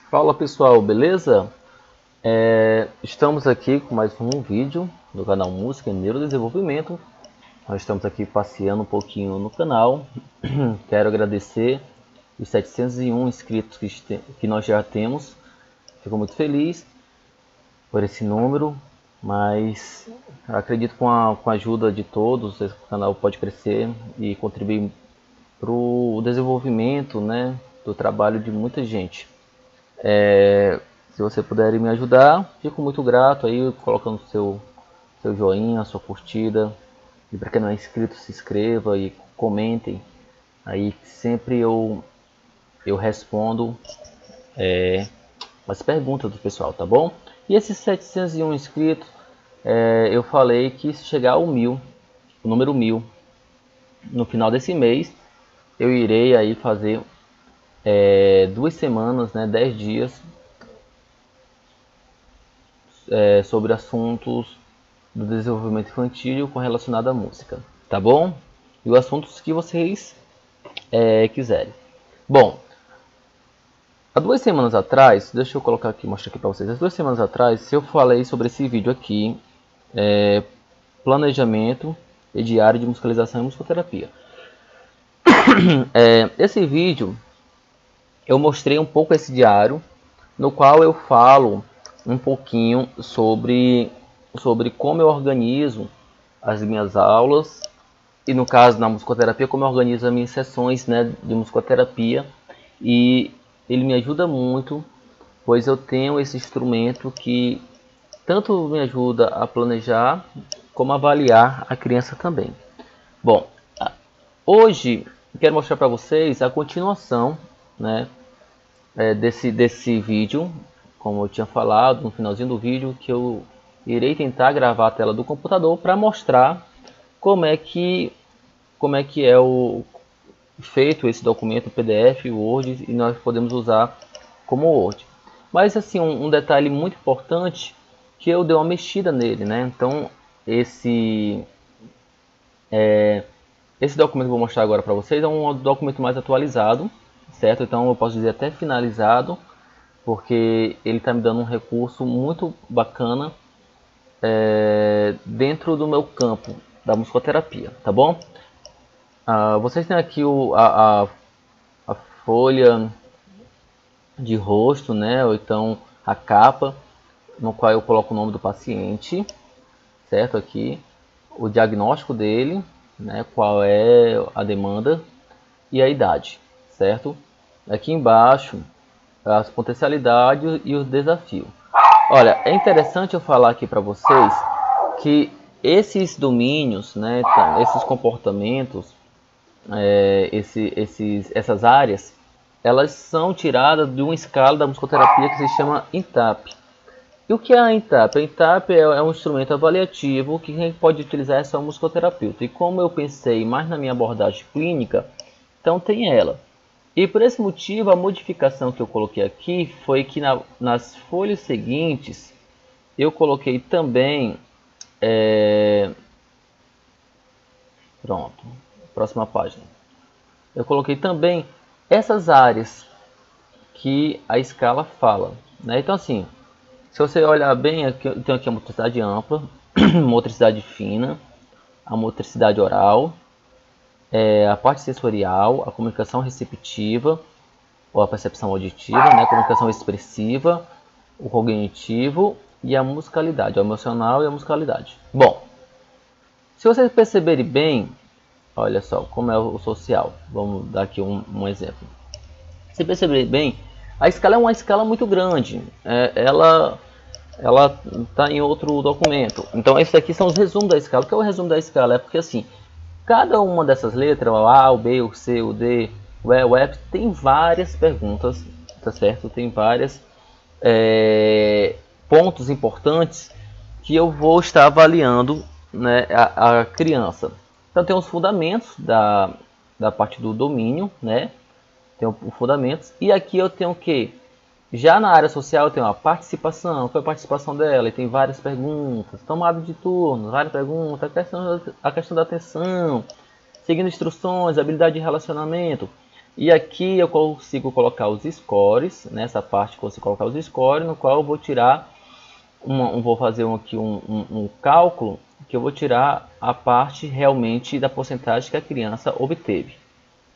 Fala pessoal, beleza? Estamos aqui com mais um vídeo do canal Música e Neurodesenvolvimento. Nós estamos aqui passeando um pouquinho no canal. Quero agradecer os 701 inscritos que nós já temos. Fico muito feliz por esse número, mas acredito que com a ajuda de todos, esse canal pode crescer e contribuir para o desenvolvimento, né, do trabalho de muita gente. Se você puder me ajudar, fico muito grato aí, colocando seu joinha, sua curtida. E para quem não é inscrito, se inscreva e comentem. Aí sempre eu respondo as perguntas do pessoal, tá bom? E esses 701 inscritos, eu falei que se chegar ao 1000, o número 1000, no final desse mês, eu irei aí fazer 2 semanas, né, 10 dias sobre assuntos do desenvolvimento infantil com relacionado à música, tá bom? E os assuntos que vocês quiserem. Bom, há 2 semanas atrás, deixa eu colocar aqui, mostrar aqui para vocês. Há 2 semanas atrás, eu falei sobre esse vídeo aqui, planejamento e diário de musicalização e musicoterapia. Esse vídeo eu mostrei um pouco esse diário, no qual eu falo um pouquinho sobre como eu organizo as minhas aulas e, no caso, na musicoterapia, como eu organizo as minhas sessões, né, de musicoterapia. E ele me ajuda muito, pois eu tenho esse instrumento que tanto me ajuda a planejar como a avaliar a criança também. Bom, hoje quero mostrar para vocês a continuação, né, desse vídeo, como eu tinha falado no finalzinho do vídeo, que eu irei tentar gravar a tela do computador para mostrar como é que é feito esse documento PDF, o Word, e nós podemos usar como Word. Mas assim, um detalhe muito importante, que eu dei uma mexida nele, né? Então esse documento que eu vou mostrar agora para vocês é um documento mais atualizado, certo? Então eu posso dizer até finalizado, porque ele está me dando um recurso muito bacana dentro do meu campo da musicoterapia, tá bom? Vocês têm aqui a folha de rosto, né? Ou então a capa, no qual eu coloco o nome do paciente, certo? Aqui o diagnóstico dele, né? Qual é a demanda e a idade, certo? Aqui embaixo as potencialidades e os desafios. Olha, é interessante eu falar aqui para vocês que esses domínios, né, esses comportamentos, essas áreas, elas são tiradas de uma escala da musicoterapia que se chama INTAP. E o que é a INTAP? A INTAP é um instrumento avaliativo que quem pode utilizar é só o musicoterapeuta. E como eu pensei mais na minha abordagem clínica, então tem ela. E por esse motivo, a modificação que eu coloquei aqui foi que nas folhas seguintes, eu coloquei também... Pronto, próxima página. Eu coloquei também essas áreas que a escala fala, né? Então assim, se você olhar bem, eu tenho aqui a motricidade ampla, motricidade fina, a motricidade oral, a parte sensorial, a comunicação receptiva, ou a percepção auditiva, né? A comunicação expressiva, o cognitivo e a musicalidade, o emocional e a musicalidade. Bom, se vocês perceberem bem, olha só como é o social. Vamos dar aqui um exemplo. Se perceberem bem, a escala é uma escala muito grande. Ela está em outro documento. Então, esses aqui são os resumos da escala. O que é o resumo da escala? É porque assim, cada uma dessas letras, o A, o B, o C, o D, o E, o F, tem várias perguntas, tá certo? Tem vários pontos importantes que eu vou estar avaliando, né, a criança. Então tem os fundamentos da parte do domínio, né? Tem os fundamentos. E aqui eu tenho o que? Já na área social eu tenho a participação, qual é a participação dela? E tem várias perguntas, tomada de turno, várias perguntas, a questão da atenção, seguindo instruções, habilidade de relacionamento. E aqui eu consigo colocar os scores, nessa parte eu consigo colocar os scores, no qual eu vou tirar, vou fazer aqui um cálculo, que eu vou tirar a parte realmente da porcentagem que a criança obteve.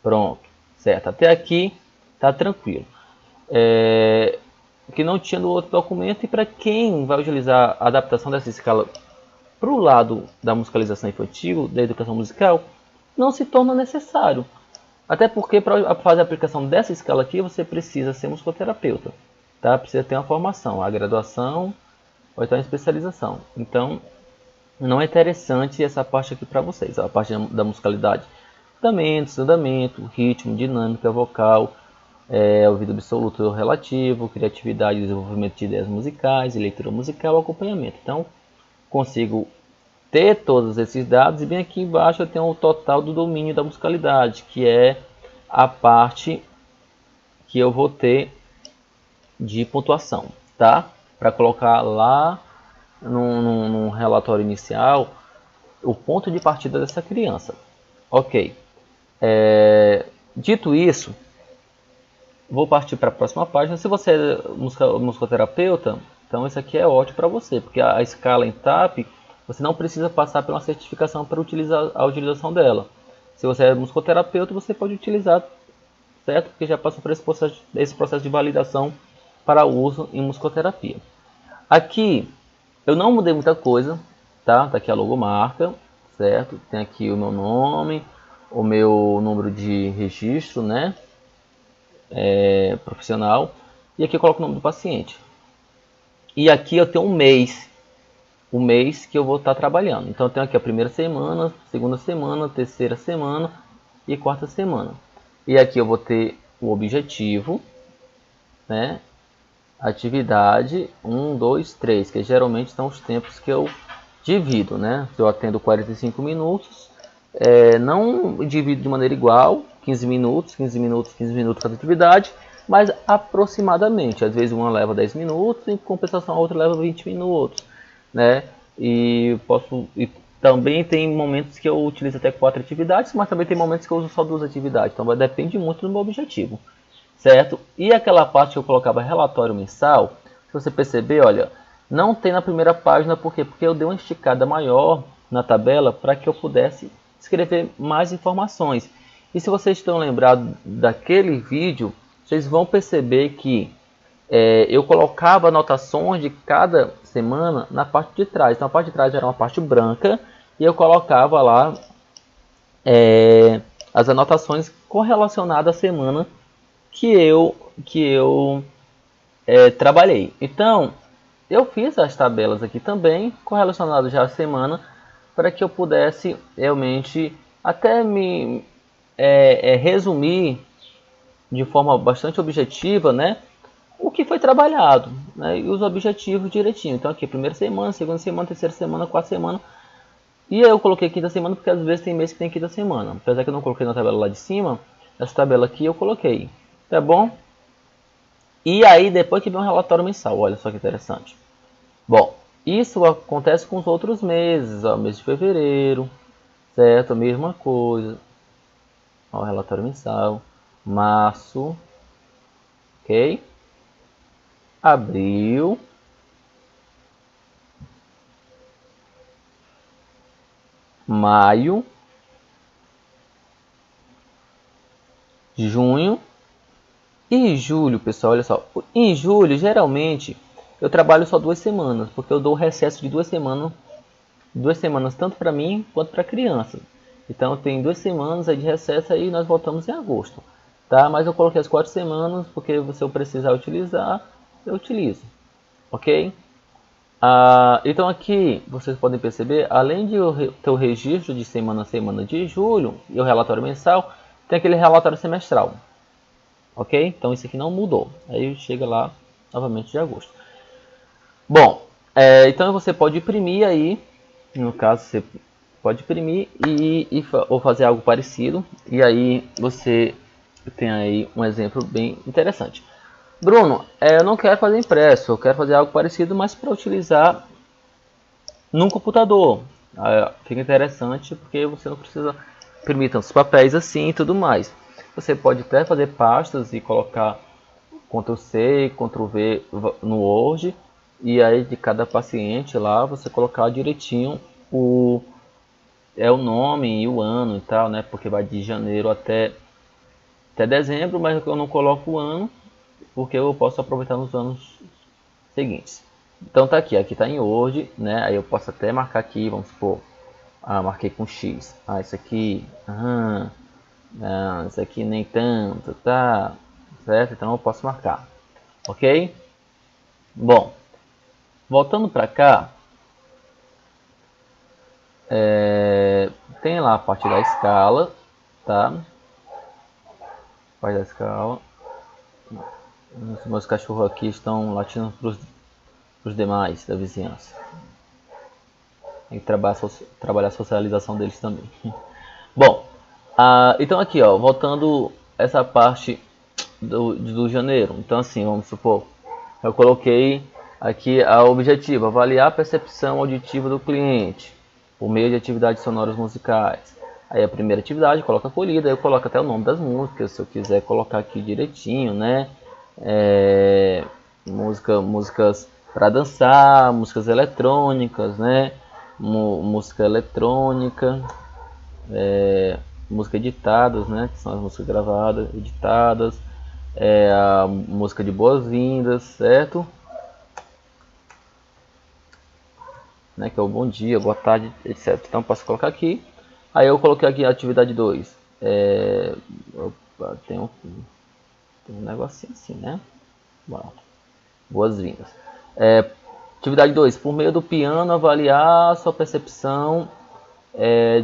Pronto, certo, até aqui tá tranquilo. Que não tinha no outro documento, e para quem vai utilizar a adaptação dessa escala para o lado da musicalização infantil, da educação musical, não se torna necessário. Até porque para fazer a aplicação dessa escala aqui, você precisa ser musicoterapeuta, tá? Precisa ter uma formação, a graduação ou então a especialização. Então, não é interessante essa parte aqui para vocês, a parte da musicalidade. Andamento, ritmo, dinâmica, vocal, ouvido absoluto ou relativo, criatividade, desenvolvimento de ideias musicais, leitura musical, acompanhamento. Então, consigo ter todos esses dados, e bem aqui embaixo eu tenho o total do domínio da musicalidade, que é a parte que eu vou ter de pontuação, tá? Para colocar lá no relatório inicial o ponto de partida dessa criança. Ok. Dito isso, vou partir para a próxima página. Se você é musicoterapeuta, então isso aqui é ótimo para você, porque a escala em TAP, você não precisa passar por uma certificação para utilizar a utilização dela. Se você é musicoterapeuta, você pode utilizar, certo? Porque já passou por esse processo de validação para uso em musicoterapia. Aqui eu não mudei muita coisa, tá? Tá aqui a logomarca, certo? Tem aqui o meu nome, o meu número de registro, né? Profissional. E aqui eu coloco o nome do paciente. E aqui eu tenho um mês. O mês que eu vou estar trabalhando. Então eu tenho aqui a primeira semana, segunda semana, terceira semana e quarta semana. E aqui eu vou ter o objetivo, né? Atividade 1, 2, 3, que geralmente são os tempos que eu divido, né? Se eu atendo 45 minutos, não divido de maneira igual, 15 minutos, 15 minutos, 15 minutos cada atividade, mas aproximadamente. Às vezes uma leva 10 minutos, em compensação a outra leva 20 minutos, né? E também tem momentos que eu utilizo até 4 atividades, mas também tem momentos que eu uso só 2 atividades. Então depende muito do meu objetivo, certo? E aquela parte que eu colocava relatório mensal, se você perceber, olha, não tem na primeira página, por quê? Porque eu dei uma esticada maior na tabela para que eu pudesse escrever mais informações. E se vocês estão lembrados daquele vídeo, vocês vão perceber que eu colocava anotações de cada semana na parte de trás. Então a parte de trás era uma parte branca e eu colocava lá as anotações correlacionadas à semana que eu trabalhei. Então eu fiz as tabelas aqui também correlacionadas já à semana, para que eu pudesse realmente até me resumir de forma bastante objetiva, né, o que foi trabalhado, né, e os objetivos direitinho. Então aqui, primeira semana, segunda semana, terceira semana, quarta semana. E eu coloquei quinta semana porque às vezes tem mês que tem quinta semana. Apesar que eu não coloquei na tabela lá de cima, essa tabela aqui eu coloquei. Tá bom? E aí depois que vem um relatório mensal, olha só que interessante. Bom, isso acontece com os outros meses, ó, mês de fevereiro, certo? A mesma coisa. Ó, relatório mensal. Março, ok? Abril, maio, junho e julho, pessoal. Olha só, em julho geralmente eu trabalho só 2 semanas, porque eu dou recesso de 2 semanas tanto para mim quanto para a criança. Então tem 2 semanas aí de recesso, aí nós voltamos em agosto, tá? Mas eu coloquei as 4 semanas porque se eu precisar utilizar, eu utilizo, ok? Então aqui vocês podem perceber, além de eu ter o registro de semana a semana de julho e o relatório mensal, tem aquele relatório semestral, ok? Então isso aqui não mudou, aí chega lá novamente de agosto. Bom, então você pode imprimir aí, no caso você pode imprimir ou fazer algo parecido, e aí você tem aí um exemplo bem interessante. Bruno, eu não quero fazer impresso, eu quero fazer algo parecido, mas para utilizar num computador. Fica interessante porque você não precisa imprimir tantos papéis assim e tudo mais. Você pode até fazer pastas e colocar Ctrl C e Ctrl V no Word, e aí de cada paciente lá você colocar direitinho o nome e o ano e tal, né? Porque vai de janeiro até dezembro, mas eu não coloco o ano porque eu posso aproveitar nos anos seguintes. Então tá aqui tá em Word, né? Aí eu posso até marcar aqui, vamos supor, marquei com X. Isso aqui, isso aqui nem tanto, tá? Certo? Então eu posso marcar, ok? Bom, voltando para cá, tem lá a parte da escala, tá? Parte da escala. Os meus cachorros aqui estão latindo para os demais da vizinhança. Tem que trabalhar a socialização deles também. Bom, então aqui, ó, voltando essa parte do janeiro. Então assim, vamos supor, eu coloquei aqui a objetivo, avaliar a percepção auditiva do cliente por meio de atividades sonoras musicais. Aí a primeira atividade, coloca acolhida, aí eu coloco até o nome das músicas, se eu quiser colocar aqui direitinho, né? Músicas para dançar, músicas eletrônicas, né? Música eletrônica, música editadas, né? Que são as músicas gravadas, editadas, a música de boas-vindas, certo? Né, que é o bom dia, boa tarde, etc. Então posso colocar aqui. Aí eu coloquei aqui a atividade 2. Tem um negocinho assim, né? Boas-vindas. Atividade 2. Por meio do piano, avaliar a sua percepção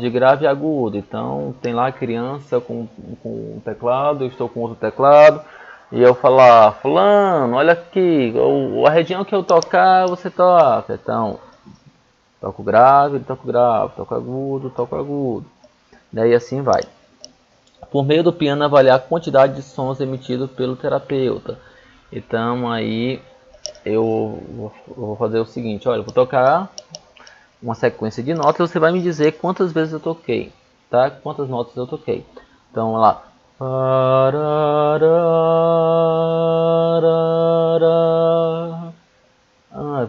de grave e agudo. Então tem lá a criança com um teclado, eu estou com outro teclado. E eu falar, fulano, olha aqui, a região que eu tocar, você toca. Então, toco grave, toco agudo. Daí assim vai. Por meio do piano, avaliar a quantidade de sons emitidos pelo terapeuta. Então aí eu vou fazer o seguinte, olha, eu vou tocar uma sequência de notas, você vai me dizer quantas vezes eu toquei, tá? Quantas notas eu toquei. Então, vamos lá.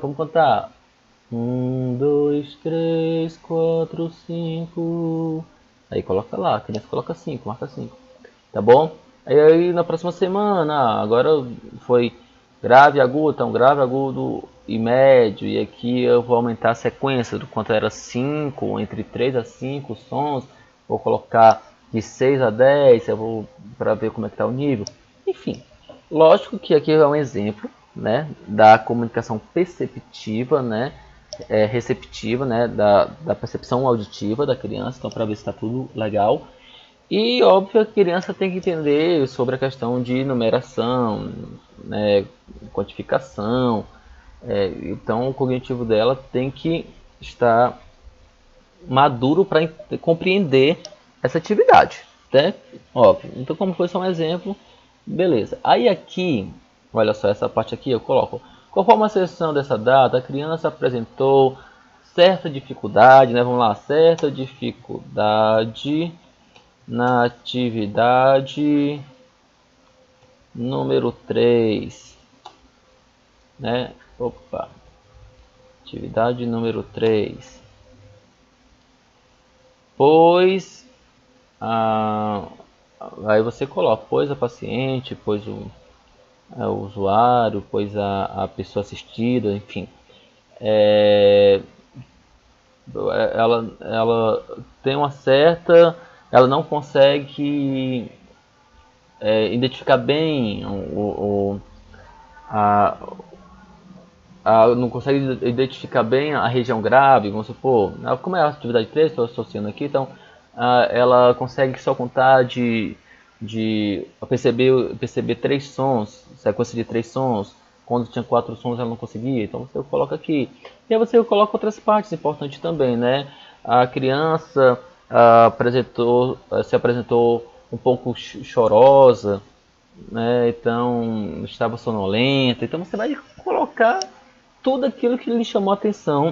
Vamos contar. 1, 2, 3, 4, 5. Aí coloca lá, a criança coloca 5, marca 5. Tá bom? Aí na próxima semana, agora foi grave, agudo, então grave, agudo e médio. E aqui eu vou aumentar a sequência do quanto era 5, entre 3 a 5 sons. Vou colocar de 6 a 10, eu vou para ver como é que está o nível. Enfim, lógico que aqui é um exemplo, né, da comunicação perceptiva, né, receptiva, né, da percepção auditiva da criança, então para ver se está tudo legal. E óbvio a criança tem que entender sobre a questão de numeração, né, quantificação, então o cognitivo dela tem que estar maduro para compreender essa atividade, né? Óbvio. Então como foi só um exemplo, beleza. Aí aqui, olha só, essa parte aqui eu coloco, conforme a seleção dessa data, a criança apresentou certa dificuldade, né? Vamos lá, certa dificuldade na atividade número 3, né? Opa. Atividade número 3. Pois aí você coloca, pois a paciente, pois o usuário, pois a pessoa assistida, enfim. Ela tem uma certa, ela não consegue identificar bem não consegue identificar bem a região grave, vamos supor, como é a atividade 3, estou associando aqui, então ela consegue só contar de perceber 3 sons, sequência de 3 sons. Quando tinha 4 sons ela não conseguia, então você coloca aqui. E aí você coloca outras partes importantes também, né? A criança se apresentou um pouco chorosa, né? Então estava sonolenta. Então você vai colocar tudo aquilo que lhe chamou a atenção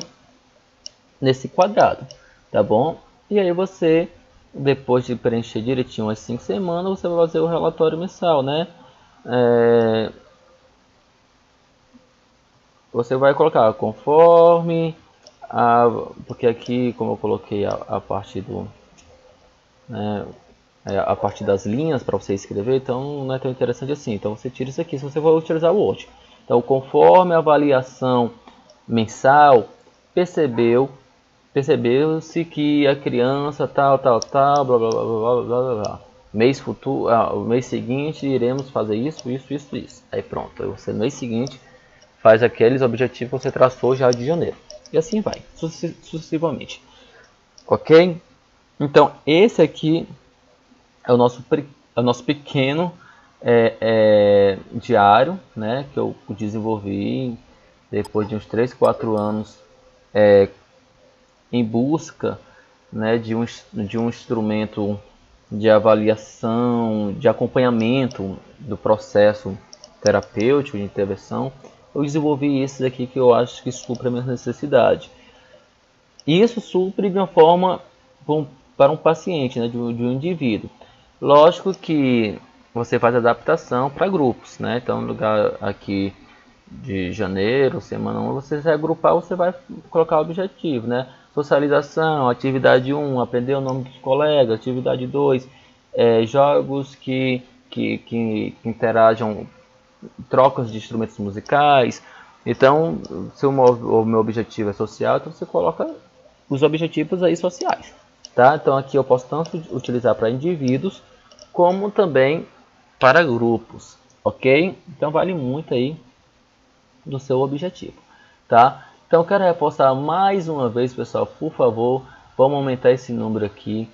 nesse quadrado, tá bom? E aí você Depois de preencher direitinho as 5 semanas, você vai fazer o relatório mensal, né? Você vai colocar conforme, porque aqui, como eu coloquei a parte do, né, a parte das linhas para você escrever, então não é tão interessante assim. Então você tira isso aqui se você for utilizar o Word. Então, conforme a avaliação mensal, percebeu-se que a criança tal, blá, blá, blá, blá, blá, blá. Mês futuro, o mês seguinte iremos fazer isso. Aí pronto, aí você no mês seguinte faz aqueles objetivos que você traçou já de janeiro. E assim vai, sucessivamente. Ok? Então, esse aqui é o nosso pequeno diário, né, que eu desenvolvi depois de uns 3, 4 anos em busca, né, de um instrumento de avaliação, de acompanhamento do processo terapêutico de intervenção. Eu desenvolvi esses aqui que eu acho que supre a minha necessidade. E isso supre de uma forma para um paciente, né, de um indivíduo. Lógico que você faz adaptação para grupos, né? Então, no lugar aqui de janeiro, semana 1, você vai agrupar, você vai colocar o objetivo, né? Socialização, atividade 1, aprender o nome dos colegas, atividade 2, jogos que interajam, trocas de instrumentos musicais. Então, se o meu objetivo é social, então você coloca os objetivos aí sociais, tá? Então aqui eu posso tanto utilizar para indivíduos como também para grupos, ok? Então vale muito aí do seu objetivo, tá? Então eu quero reforçar mais uma vez, pessoal, por favor, vamos aumentar esse número aqui.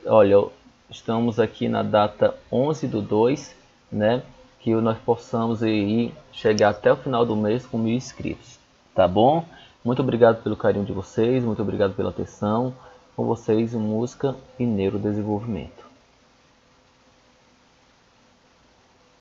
Olha, estamos aqui na data 11/2, né? Que nós possamos aí chegar até o final do mês com 1.000 inscritos, tá bom? Muito obrigado pelo carinho de vocês, muito obrigado pela atenção. Com vocês, música e neurodesenvolvimento.